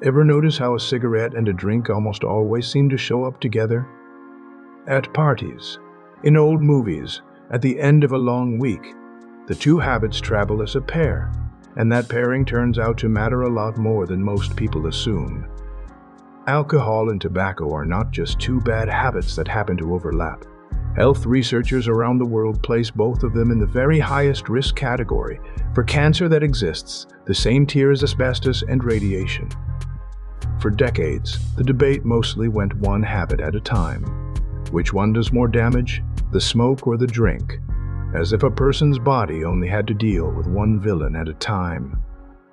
Ever notice how a cigarette and a drink almost always seem to show up together? At parties, in old movies, at the end of a long week, the two habits travel as a pair, and that pairing turns out to matter a lot more than most people assume. Alcohol and tobacco are not just two bad habits that happen to overlap. Health researchers around the world place both of them in the very highest risk category for cancer that exists, the same tier as asbestos and radiation. For decades, the debate mostly went one habit at a time. Which one does more damage, the smoke or the drink? As if a person's body only had to deal with one villain at a time.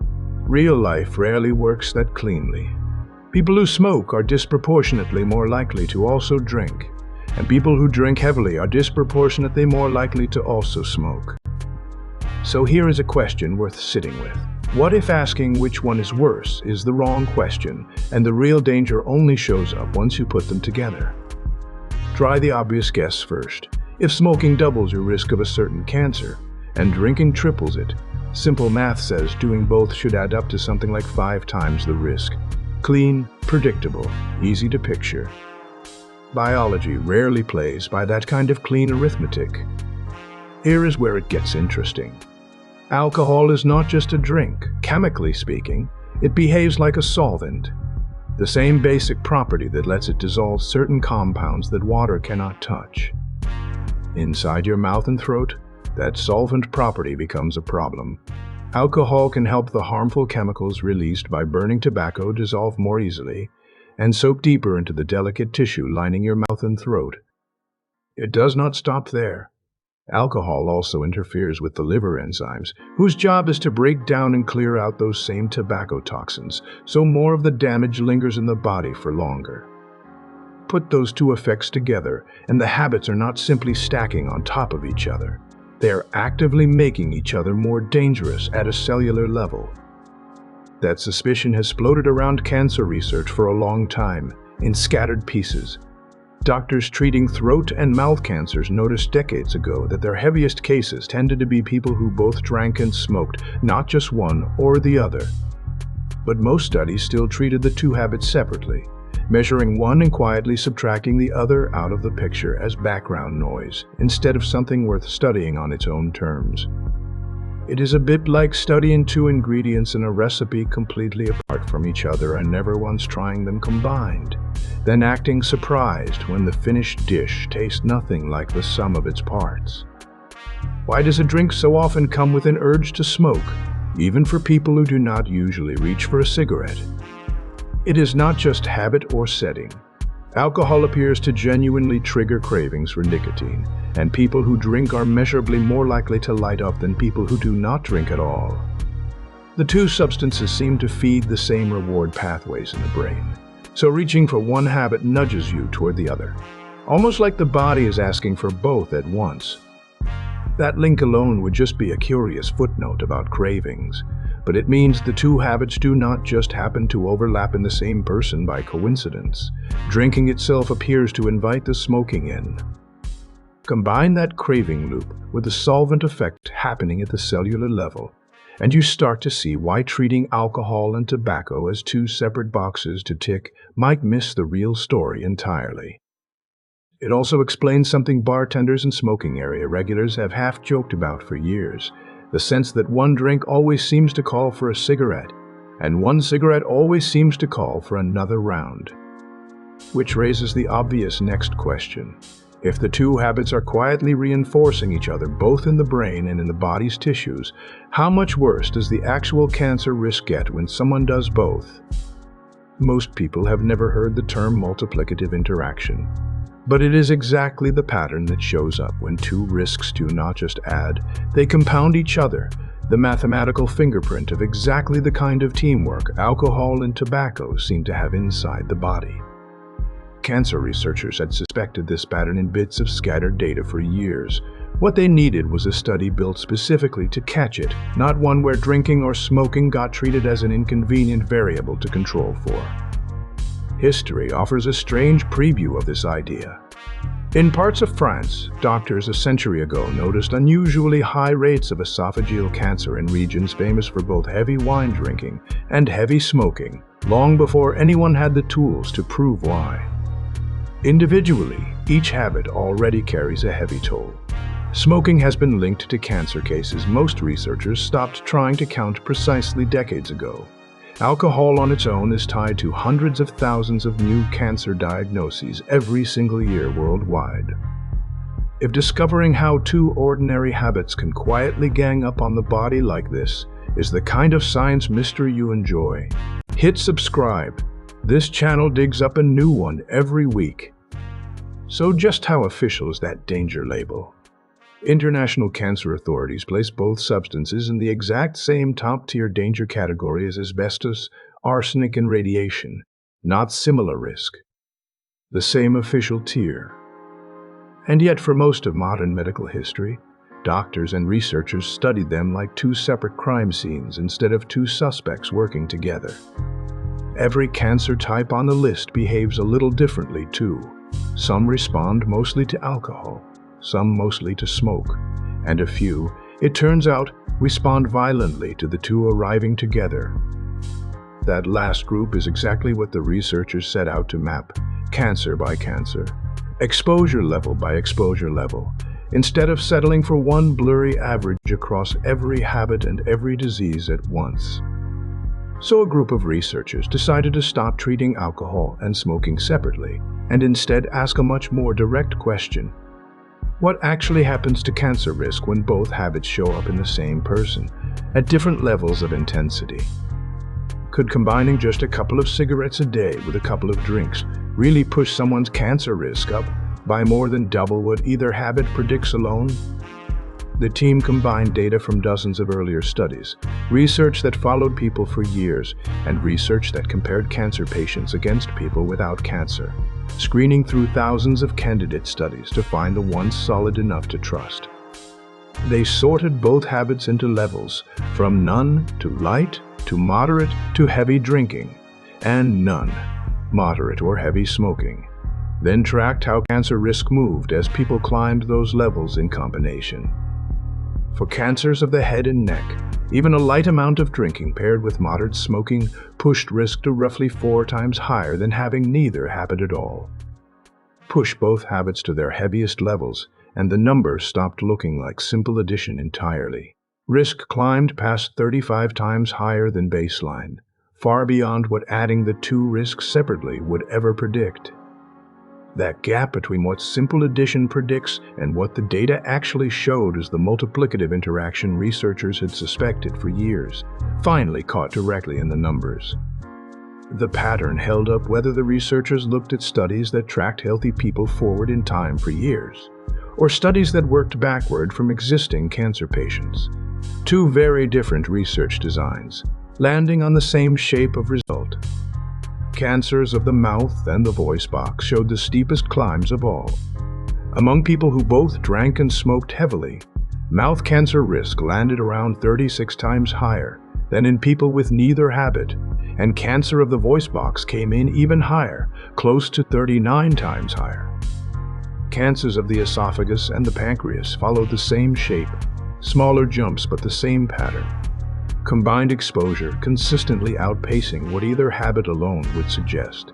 Real life rarely works that cleanly. People who smoke are disproportionately more likely to also drink, and people who drink heavily are disproportionately more likely to also smoke. So here is a question worth sitting with. What if asking which one is worse is the wrong question, and the real danger only shows up once you put them together? Try the obvious guess first. If smoking doubles your risk of a certain cancer, and drinking triples it, simple math says doing both should add up to something like 5 times the risk. Clean, predictable, easy to picture. Biology rarely plays by that kind of clean arithmetic. Here is where it gets interesting. Alcohol is not just a drink. Chemically speaking, it behaves like a solvent. The same basic property that lets it dissolve certain compounds that water cannot touch. Inside your mouth and throat, that solvent property becomes a problem. Alcohol can help the harmful chemicals released by burning tobacco dissolve more easily and soak deeper into the delicate tissue lining your mouth and throat. It does not stop there. Alcohol also interferes with the liver enzymes, whose job is to break down and clear out those same tobacco toxins, so more of the damage lingers in the body for longer. Put those two effects together, and the habits are not simply stacking on top of each other. They are actively making each other more dangerous at a cellular level. That suspicion has floated around cancer research for a long time, in scattered pieces. Doctors treating throat and mouth cancers noticed decades ago that their heaviest cases tended to be people who both drank and smoked, not just one or the other. But most studies still treated the two habits separately, measuring one and quietly subtracting the other out of the picture as background noise, instead of something worth studying on its own terms. It is a bit like studying two ingredients in a recipe completely apart from each other and never once trying them combined, then acting surprised when the finished dish tastes nothing like the sum of its parts. Why does a drink so often come with an urge to smoke, even for people who do not usually reach for a cigarette? It is not just habit or setting. Alcohol appears to genuinely trigger cravings for nicotine, and people who drink are measurably more likely to light up than people who do not drink at all. The two substances seem to feed the same reward pathways in the brain, so reaching for one habit nudges you toward the other, almost like the body is asking for both at once. That link alone would just be a curious footnote about cravings, but it means the two habits do not just happen to overlap in the same person by coincidence. Drinking itself appears to invite the smoking in. Combine that craving loop with the solvent effect happening at the cellular level, and you start to see why treating alcohol and tobacco as two separate boxes to tick might miss the real story entirely. It also explains something bartenders and smoking area regulars have half joked about for years: the sense that one drink always seems to call for a cigarette, and one cigarette always seems to call for another round. Which raises the obvious next question. If the two habits are quietly reinforcing each other both in the brain and in the body's tissues, how much worse does the actual cancer risk get when someone does both? Most people have never heard the term multiplicative interaction, but it is exactly the pattern that shows up when two risks do not just add, they compound each other, the mathematical fingerprint of exactly the kind of teamwork alcohol and tobacco seem to have inside the body. Cancer researchers had suspected this pattern in bits of scattered data for years. What they needed was a study built specifically to catch it, not one where drinking or smoking got treated as an inconvenient variable to control for. History offers a strange preview of this idea. In parts of France, doctors a century ago noticed unusually high rates of esophageal cancer in regions famous for both heavy wine drinking and heavy smoking, long before anyone had the tools to prove why. Individually, each habit already carries a heavy toll. Smoking has been linked to cancer cases most researchers stopped trying to count precisely decades ago. Alcohol on its own is tied to hundreds of thousands of new cancer diagnoses every single year worldwide. If discovering how two ordinary habits can quietly gang up on the body like this is the kind of science mystery you enjoy, hit subscribe. This channel digs up a new one every week. So just how official is that danger label? International cancer authorities place both substances in the exact same top-tier danger category as asbestos, arsenic, and radiation, not similar risk. The same official tier. And yet for most of modern medical history, doctors and researchers studied them like two separate crime scenes instead of two suspects working together. Every cancer type on the list behaves a little differently too. Some respond mostly to alcohol, some mostly to smoke, and a few, it turns out, respond violently to the two arriving together. That last group is exactly what the researchers set out to map, cancer by cancer, exposure level by exposure level, instead of settling for one blurry average across every habit and every disease at once. So a group of researchers decided to stop treating alcohol and smoking separately, and instead ask a much more direct question. What actually happens to cancer risk when both habits show up in the same person, at different levels of intensity? Could combining just a couple of cigarettes a day with a couple of drinks really push someone's cancer risk up by more than double what either habit predicts alone? The team combined data from dozens of earlier studies, research that followed people for years, and research that compared cancer patients against people without cancer, screening through thousands of candidate studies to find the one solid enough to trust. They sorted both habits into levels, from none to light to moderate to heavy drinking, and none, moderate or heavy smoking. Then tracked how cancer risk moved as people climbed those levels in combination. For cancers of the head and neck, even a light amount of drinking paired with moderate smoking pushed risk to roughly 4 times higher than having neither habit at all. Push both habits to their heaviest levels, and the number stopped looking like simple addition entirely. Risk climbed past 35 times higher than baseline, far beyond what adding the two risks separately would ever predict. That gap between what simple addition predicts and what the data actually showed as the multiplicative interaction researchers had suspected for years, finally caught directly in the numbers. The pattern held up whether the researchers looked at studies that tracked healthy people forward in time for years, or studies that worked backward from existing cancer patients. Two very different research designs, landing on the same shape of result. Cancers of the mouth and the voice box showed the steepest climbs of all. Among people who both drank and smoked heavily, mouth cancer risk landed around 36 times higher than in people with neither habit, and cancer of the voice box came in even higher, close to 39 times higher. Cancers of the esophagus and the pancreas followed the same shape, smaller jumps but the same pattern. Combined exposure consistently outpacing what either habit alone would suggest.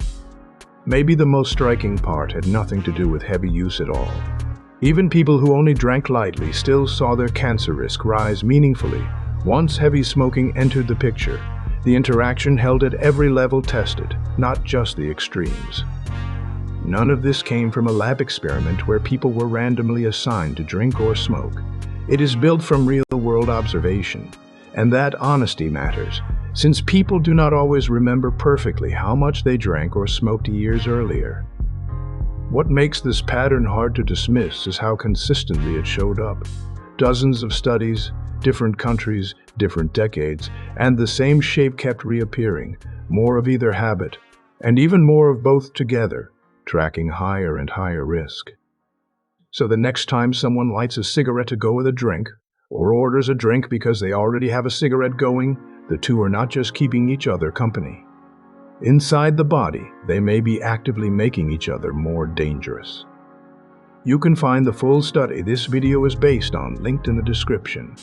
Maybe the most striking part had nothing to do with heavy use at all. Even people who only drank lightly still saw their cancer risk rise meaningfully once heavy smoking entered the picture. The interaction held at every level tested, not just the extremes. None of this came from a lab experiment where people were randomly assigned to drink or smoke. It is built from real-world observation. And that honesty matters, since people do not always remember perfectly how much they drank or smoked years earlier. What makes this pattern hard to dismiss is how consistently it showed up. Dozens of studies, different countries, different decades, and the same shape kept reappearing, more of either habit, and even more of both together, tracking higher and higher risk. So the next time someone lights a cigarette to go with a drink, or orders a drink because they already have a cigarette going, the two are not just keeping each other company. Inside the body, they may be actively making each other more dangerous. You can find the full study this video is based on linked in the description.